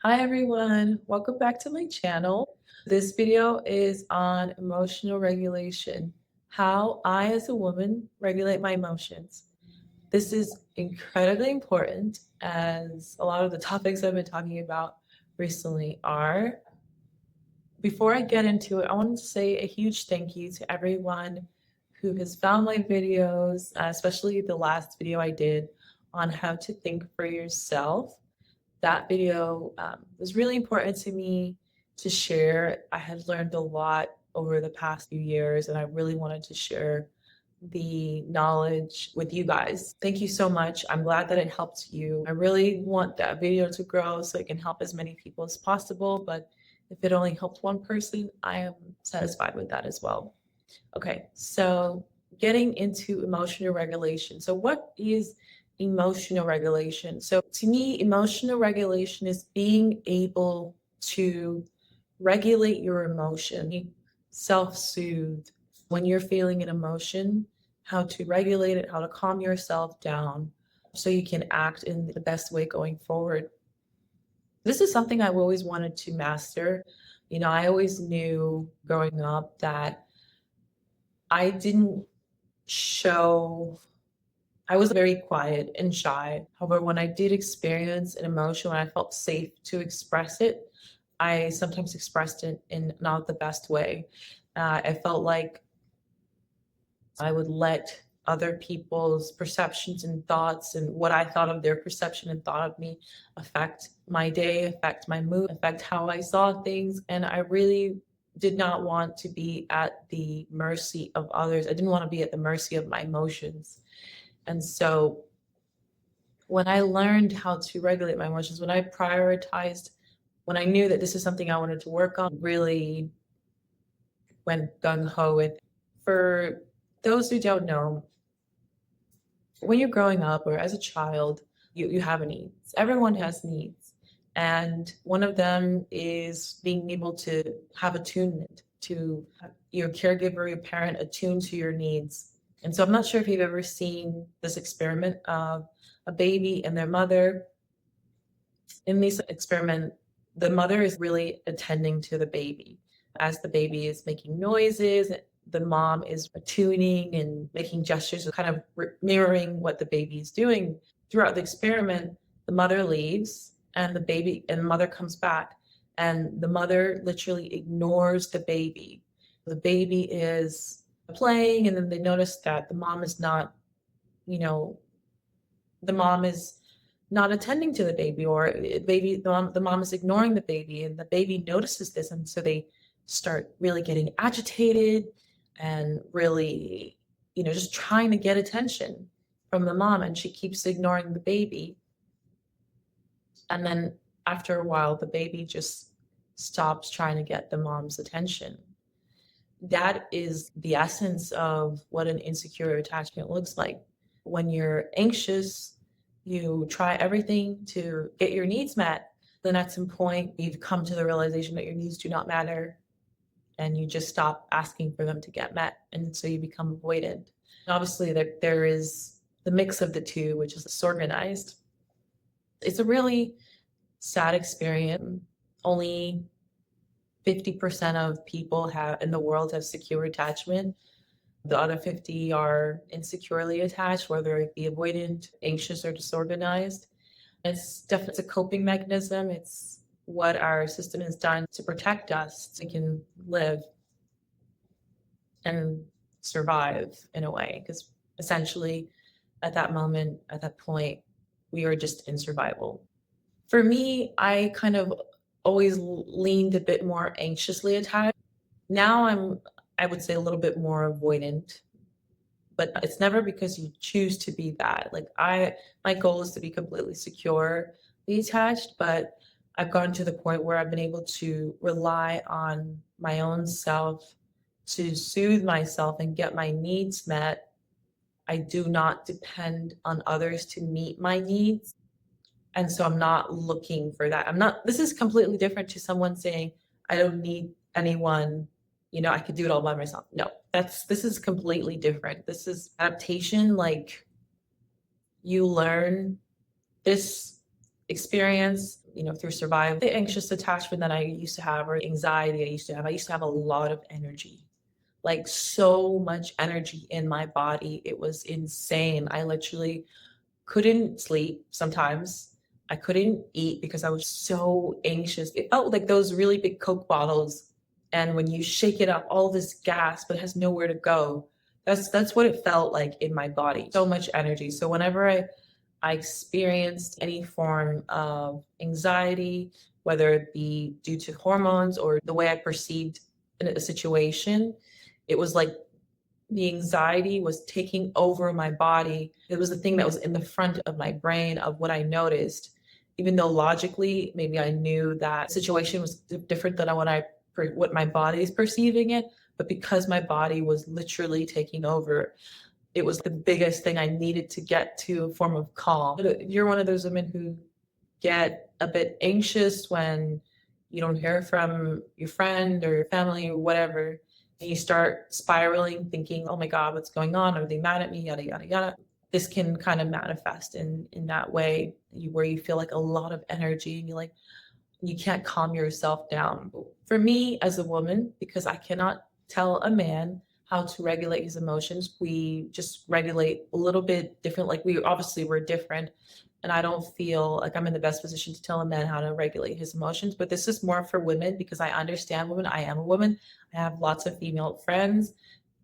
Hi everyone, welcome back to my channel. This video is on emotional regulation, how I as a woman regulate my emotions. This is incredibly important as a lot of the topics I've been talking about recently are. Before I get into it, I want to say a huge thank you to everyone who has found my videos, especially the last video I did on how to think for yourself. That video was really important to me to share. I had learned a lot over the past few years, and I really wanted to share the knowledge with you guys. Thank you so much. I'm glad that it helped you. I really want that video to grow so it can help as many people as possible. But if it only helped one person, I am satisfied with that as well. Okay, so getting into emotional regulation. So, what is emotional regulation? So, to me, emotional regulation is being able to regulate your emotion, self soothe when you're feeling an emotion, how to regulate it, how to calm yourself down so you can act in the best way going forward. This is something I've always wanted to master. I always knew growing up that I didn't show I was very quiet and shy. However, when I did experience an emotion, when I felt safe to express it, I sometimes expressed it in not the best way. I felt like I would let other people's perceptions and thoughts and what I thought of their perception and thought of me affect my day, affect my mood, affect how I saw things. And I really did not want to be at the mercy of others. I didn't want to be at the mercy of my emotions. And so when I learned how to regulate my emotions, when I prioritized, when I knew that this is something I wanted to work on, really went gung ho with it. For those who don't know, when you're growing up or as a child, you have needs. Everyone has needs. And one of them is being able to have attunement to your caregiver, your parent attune to your needs. And so I'm not sure if you've ever seen this experiment of a baby and their mother. In this experiment, the mother is really attending to the baby. As the baby is making noises, the mom is attuning and making gestures, kind of mirroring what the baby is doing. Throughout the experiment, the mother leaves and the mother comes back, and the mother literally ignores the baby. The baby is playing, and then they notice that the mom is not, you know, the mom is not attending to the baby, or the mom is ignoring the baby, and the baby notices this, and so they start really getting agitated and really, just trying to get attention from the mom, and she keeps ignoring the baby. And then after a while the baby just stops trying to get the mom's attention. That is the essence of what an insecure attachment looks like. When you're anxious, you try everything to get your needs met. Then at some point, you've come to the realization that your needs do not matter, and you just stop asking for them to get met. And so you become avoidant. And obviously, there is the mix of the two, which is disorganized. It's a really sad experience. Only 50% of people in the world have secure attachment. The other 50 are insecurely attached, whether it be avoidant, anxious, or disorganized. It's definitely a coping mechanism. It's what our system has done to protect us so we can live and survive in a way. Because essentially, at that moment, at that point, we are just in survival. For me, I kind of always leaned a bit more anxiously attached. Now I would say a little bit more avoidant, but it's never because you choose to be that. Like my goal is to be completely secure, attached, but I've gotten to the point where I've been able to rely on my own self to soothe myself and get my needs met. I do not depend on others to meet my needs. And so I'm not looking for that. This is completely different to someone saying, I don't need anyone, I could do it all by myself. No, this is completely different. This is adaptation. Like, you learn this experience through survival. The anxious attachment that I used to have, or anxiety I used to have a lot of energy, like so much energy in my body. It was insane. I literally couldn't sleep sometimes. I couldn't eat because I was so anxious. It felt like those really big Coke bottles. And when you shake it up, all this gas, but it has nowhere to go. That's what it felt like in my body. So much energy. So whenever I experienced any form of anxiety, whether it be due to hormones or the way I perceived a situation, it was like the anxiety was taking over my body. It was the thing that was in the front of my brain of what I noticed, even though logically maybe I knew that situation was different than what my body is perceiving it. But because my body was literally taking over, it was the biggest thing I needed to get to a form of calm. If you're one of those women who get a bit anxious when you don't hear from your friend or your family or whatever, and you start spiraling, thinking, oh my God, what's going on? Are they mad at me? Yada, yada, yada. This can kind of manifest in that way where you feel like a lot of energy and you can't calm yourself down. For me as a woman, because I cannot tell a man how to regulate his emotions, we just regulate a little bit different. Like we're different. And I don't feel like I'm in the best position to tell a man how to regulate his emotions. But this is more for women because I understand women. I am a woman. I have lots of female friends.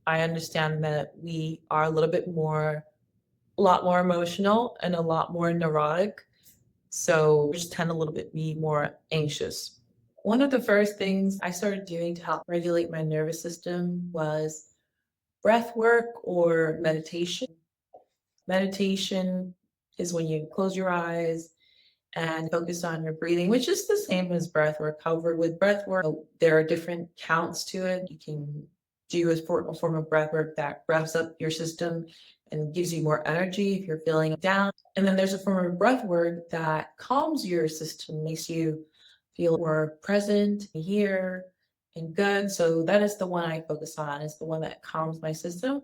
I understand that we are a lot more emotional and a lot more neurotic. So we just tend a little bit be more anxious. One of the first things I started doing to help regulate my nervous system was breath work or meditation. Meditation is when you close your eyes and focus on your breathing, which is the same as breath work. However, with breath work, there are different counts to it. You can do a form of breath work that revs up your system and gives you more energy if you're feeling down. And then there's a form of breath work that calms your system, makes you feel more present, here, and good. So that is the one I focus on, is the one that calms my system.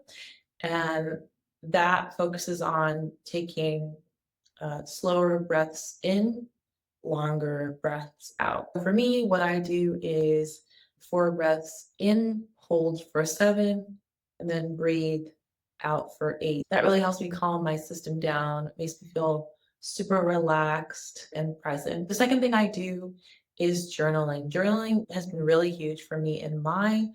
And that focuses on taking slower breaths in, longer breaths out. For me, what I do is 4 breaths in, hold for 7, and then breathe out for 8. That really helps me calm my system down. It makes me feel super relaxed and present. The second thing I do is journaling. Journaling has been really huge for me in my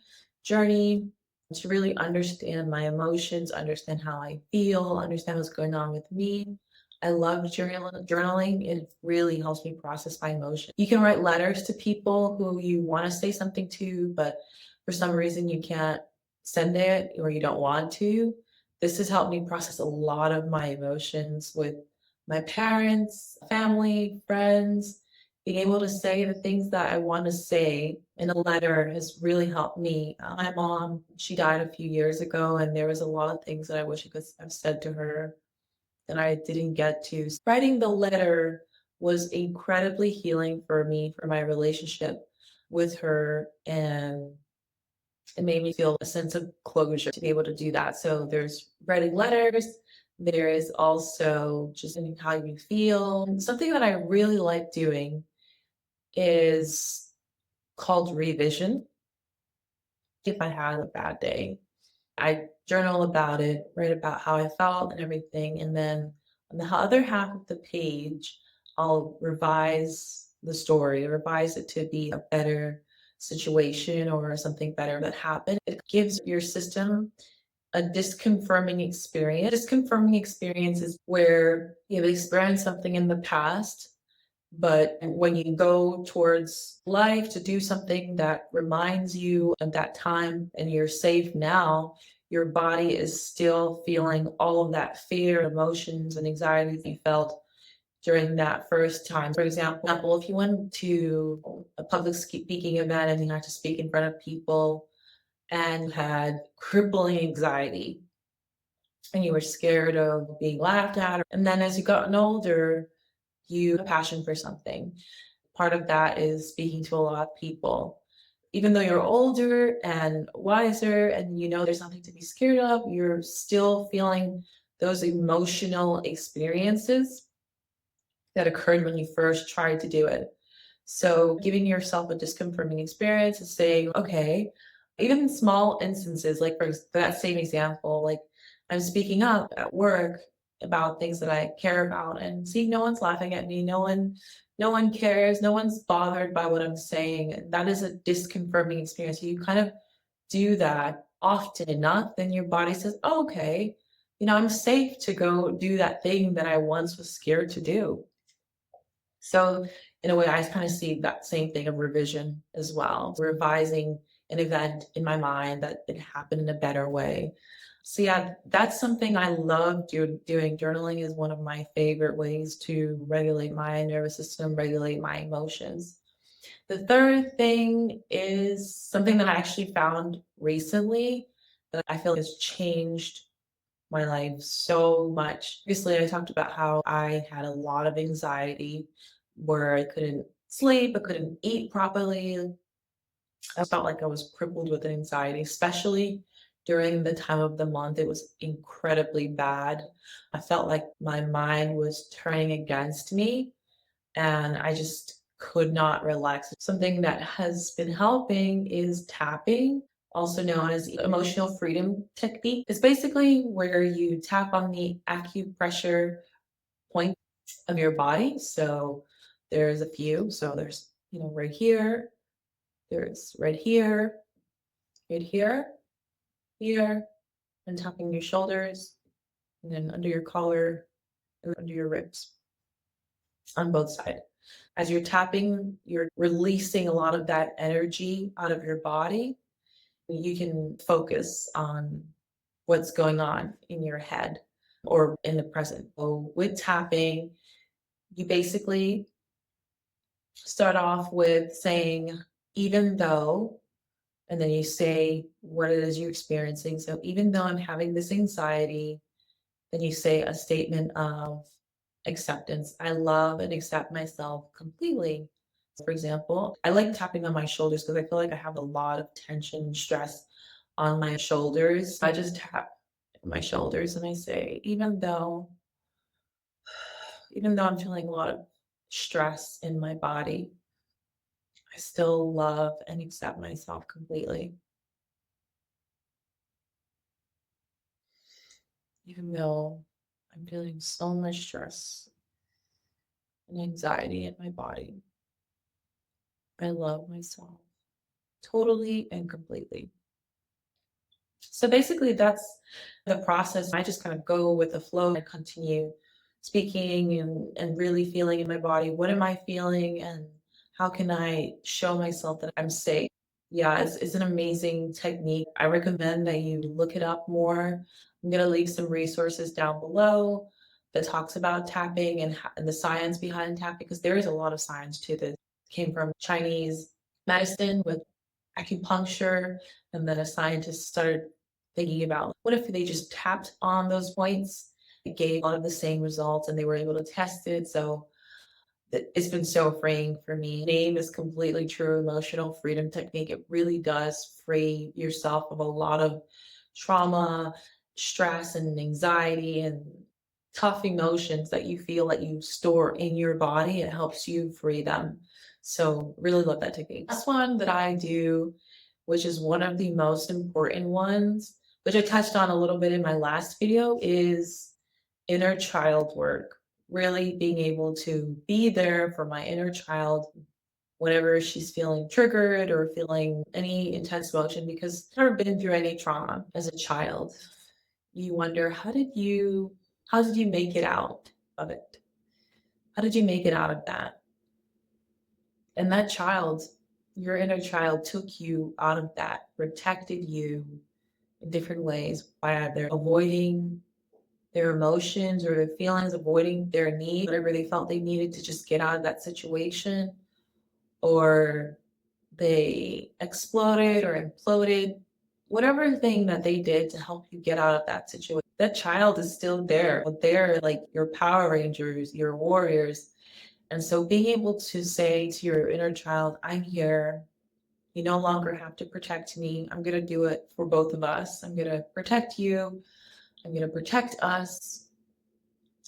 journey to really understand my emotions, understand how I feel, understand what's going on with me. I love journaling. It really helps me process my emotions. You can write letters to people who you want to say something to, but for some reason you can't send it or you don't want to. This has helped me process a lot of my emotions with my parents, family, friends. Being able to say the things that I want to say in a letter has really helped me. My mom, she died a few years ago, and there was a lot of things that I wish I could have said to her that I didn't get to. Writing the letter was incredibly healing for me, for my relationship with her, and it made me feel a sense of closure to be able to do that. So there's writing letters. There is also just how you feel. Something that I really like doing is called revision. If I had a bad day, I journal about it, write about how I felt and everything. And then on the other half of the page, I'll revise the story, revise it to be a better situation or something better that happened. It gives your system a disconfirming experience. Disconfirming experience is where you've experienced something in the past, but when you go towards life to do something that reminds you of that time and you're safe now, your body is still feeling all of that fear, emotions, and anxiety that you felt during that first time. For example, if you went to a public speaking event and you had to speak in front of people and had crippling anxiety and you were scared of being laughed at, and then as you gotten older, you have a passion for something. Part of that is speaking to a lot of people. Even though you're older and wiser and you know there's nothing to be scared of, you're still feeling those emotional experiences. that occurred when you first tried to do it. So giving yourself a disconfirming experience and saying, okay, even in small instances, like for that same example, like I'm speaking up at work about things that I care about and see no one's laughing at me, no one cares, no one's bothered by what I'm saying. And that is a disconfirming experience. You kind of do that often enough, then your body says, oh, okay, I'm safe to go do that thing that I once was scared to do. So in a way, I kind of see that same thing of revision as well, revising an event in my mind that it happened in a better way. So yeah, that's something I love doing. Journaling is one of my favorite ways to regulate my nervous system, regulate my emotions. The third thing is something that I actually found recently that I feel has changed my life so much. Obviously, I talked about how I had a lot of anxiety where I couldn't sleep, I couldn't eat properly. I felt like I was crippled with anxiety, especially during the time of the month. It was incredibly bad. I felt like my mind was turning against me and I just could not relax. Something that has been helping is tapping, also known as the emotional freedom technique. It's basically where you tap on the acupressure point of your body. So there's a few. So there's, right here, there's right here, here, and tapping your shoulders, and then under your collar, and under your ribs on both sides. As you're tapping, you're releasing a lot of that energy out of your body. You can focus on what's going on in your head or in the present. So with tapping, you basically start off with saying, even though, and then you say what it is you're experiencing. So even though I'm having this anxiety, then you say a statement of acceptance. I love and accept myself completely. For example, I like tapping on my shoulders because I feel like I have a lot of tension and stress on my shoulders. I just tap my shoulders and I say, even though I'm feeling a lot of stress in my body, I still love and accept myself completely. Even though I'm feeling so much stress and anxiety in my body, I love myself totally and completely. So basically, that's the process. I just kind of go with the flow and continue speaking and really feeling in my body. What am I feeling? And how can I show myself that I'm safe? Yeah, it's an amazing technique. I recommend that you look it up more. I'm going to leave some resources down below that talks about tapping and the science behind tapping, because there is a lot of science to this. It came from Chinese medicine with acupuncture, and then a scientist started thinking about what if they just tapped on those points? It gave a lot of the same results and they were able to test it. So it's been so freeing for me. Name is completely true emotional freedom technique. It really does free yourself of a lot of trauma, stress, and anxiety and tough emotions that you feel that you store in your body. It helps you free them. So really love that technique. Last one that I do, which is one of the most important ones, which I touched on a little bit in my last video, is inner child work. Really being able to be there for my inner child whenever she's feeling triggered or feeling any intense emotion, because I've never been through any trauma as a child. You wonder, how did you make it out of it? How did you make it out of that? And that child, your inner child, took you out of that, protected you in different ways by either avoiding their emotions or their feelings, avoiding their need, whatever they felt they needed to just get out of that situation, or they exploded or imploded, whatever thing that they did to help you get out of that situation. That child is still there. They're like your Power Rangers, your warriors. And so being able to say to your inner child, I'm here. You no longer have to protect me. I'm going to do it for both of us. I'm going to protect you. I'm going to protect us.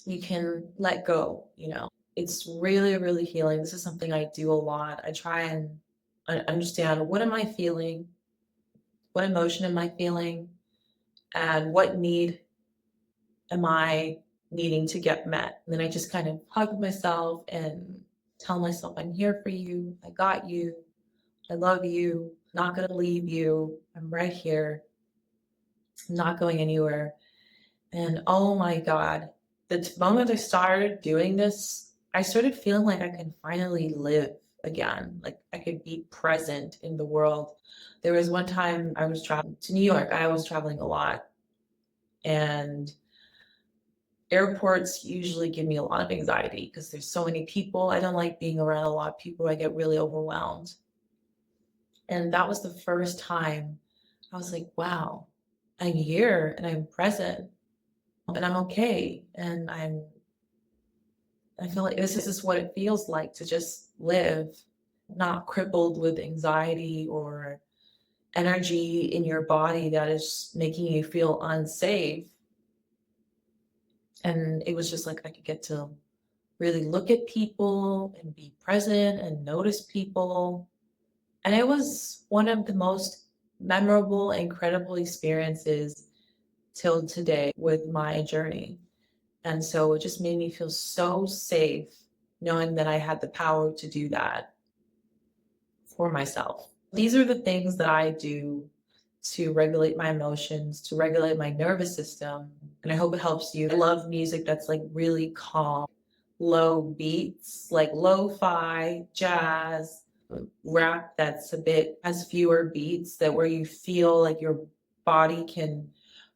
You can let go. It's really, really healing. This is something I do a lot. I try and understand, what am I feeling? What emotion am I feeling? And what need am I needing to get met? And then I just kind of hug myself and tell myself, I'm here for you. I got you. I love you. Not going to leave you. I'm right here. I'm not going anywhere. And oh my God, the moment I started doing this, I started feeling like I can finally live again. Like I could be present in the world. There was one time I was traveling to New York. I was traveling a lot, and airports usually give me a lot of anxiety because there's so many people. I don't like being around a lot of people. I get really overwhelmed. And that was the first time I was like, wow, I'm here and I'm present and I'm okay. And I feel like this is what it feels like to just live, not crippled with anxiety or energy in your body that is making you feel unsafe. And it was just like I could get to really look at people and be present and notice people. And it was one of the most memorable, incredible experiences till today with my journey. And so it just made me feel so safe knowing that I had the power to do that for myself. These are the things that I do to regulate my emotions, to regulate my nervous system. And I hope it helps you. I love music that's like really calm, low beats, like lo-fi, jazz, rap that's a bit has fewer beats that where you feel like your body can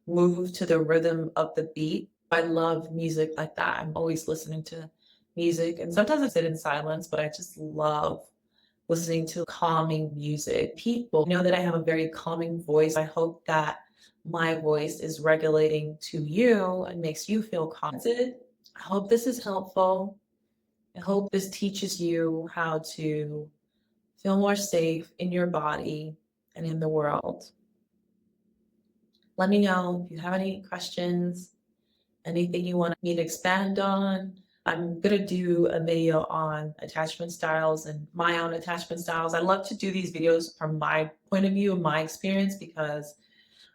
move to the rhythm of the beat. I love music like that. I'm always listening to music, and sometimes I sit in silence, but I just love listening to calming music. People know that I have a very calming voice. I hope that my voice is regulating to you and makes you feel calm. That's it. I hope this is helpful. I hope this teaches you how to feel more safe in your body and in the world. Let me know if you have any questions, anything you want me to expand on. I'm going to do a video on attachment styles and my own attachment styles. I love to do these videos from my point of view, my experience, because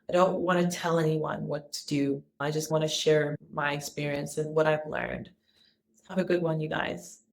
I don't want to tell anyone what to do. I just want to share my experience and what I've learned. Have a good one, you guys.